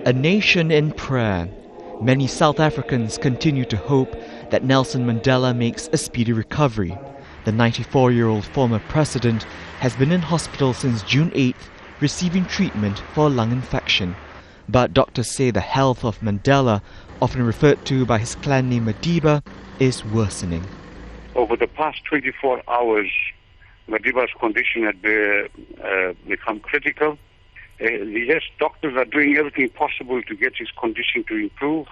A nation in prayer. Many South Africans continue to hope that Nelson Mandela makes a speedy recovery. The 94-year-old former president has been in hospital since June 8th, receiving treatment for a lung infection. But doctors say the health of Mandela, often referred to by his clan name Madiba, is worsening. Over the past 24 hours, Madiba's condition had become critical. Yes, doctors are doing everything possible to get his condition to improve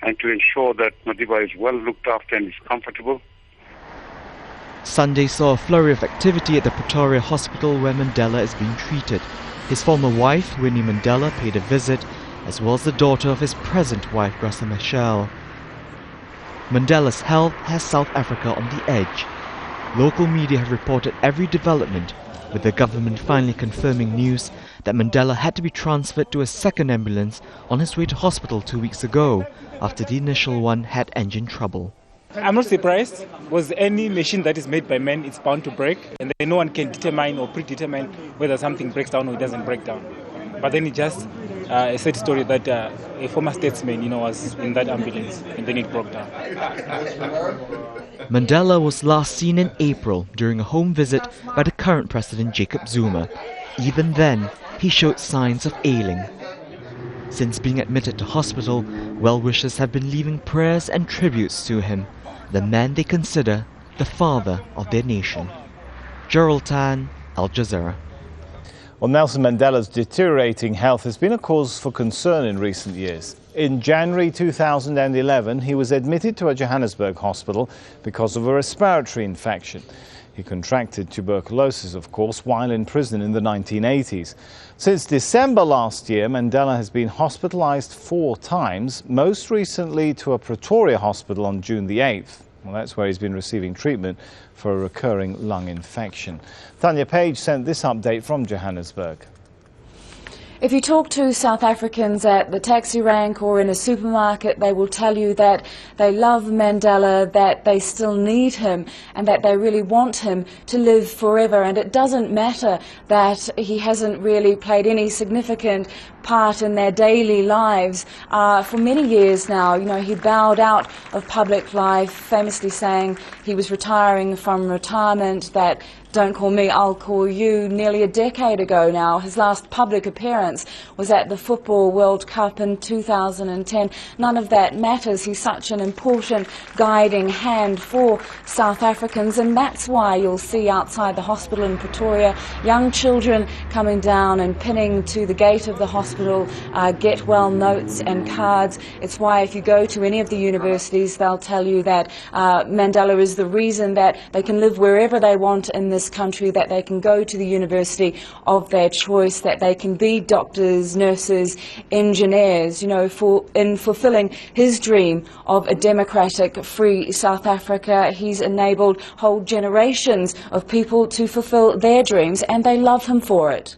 and to ensure that Madiba is well looked after and is comfortable. Sunday saw a flurry of activity at the Pretoria hospital where Mandela is being treated. His former wife, Winnie Mandela, paid a visit, as well as the daughter of his present wife, Graça Machel. Mandela's health has South Africa on the edge. Local media have reported every development, with the government finally confirming news that Mandela had to be transferred to a second ambulance on his way to hospital 2 weeks ago, after the initial one had engine trouble. I'm not surprised, because any machine that is made by men is bound to break, and then no one can determine or predetermine whether something breaks down or it doesn't break down. But then it's just a sad story that a former statesman, was in that ambulance, and then it broke down. Mandela was last seen in April during a home visit by the current president Jacob Zuma. Even then, he showed signs of ailing. Since being admitted to hospital, well-wishers have been leaving prayers and tributes to him, the man they consider the father of their nation. Gerald, Al Jazeera. Well, Nelson Mandela's deteriorating health has been a cause for concern in recent years. In January 2011, he was admitted to a Johannesburg hospital because of a respiratory infection. He contracted tuberculosis, of course, while in prison in the 1980s. Since December last year, Mandela has been hospitalized 4 times, most recently to a Pretoria hospital on June the 8th. Well, that's where he's been receiving treatment for a recurring lung infection. Tania sent this update from Johannesburg. If you talk to South Africans at the taxi rank or in a supermarket, they will tell you that they love Mandela, that they still need him, and that they really want him to live forever. And it doesn't matter that he hasn't really played any significant part in their daily lives. For many years now, he bowed out of public life, famously saying he was retiring from retirement, that "Don't call me, I'll call you," nearly a decade ago now. His last public appearance was at the Football World Cup in 2010. None of that matters. He's such an important guiding hand for South Africans, and that's why you'll see outside the hospital in Pretoria young children coming down and pinning to the gate of the hospital get well notes and cards. It's why if you go to any of the universities, they'll tell you that Mandela is the reason that they can live wherever they want in this country, that they can go to the university of their choice, that they can be doctors, nurses, engineers, in fulfilling his dream of a democratic, free South Africa. He's enabled whole generations of people to fulfill their dreams, and they love him for it.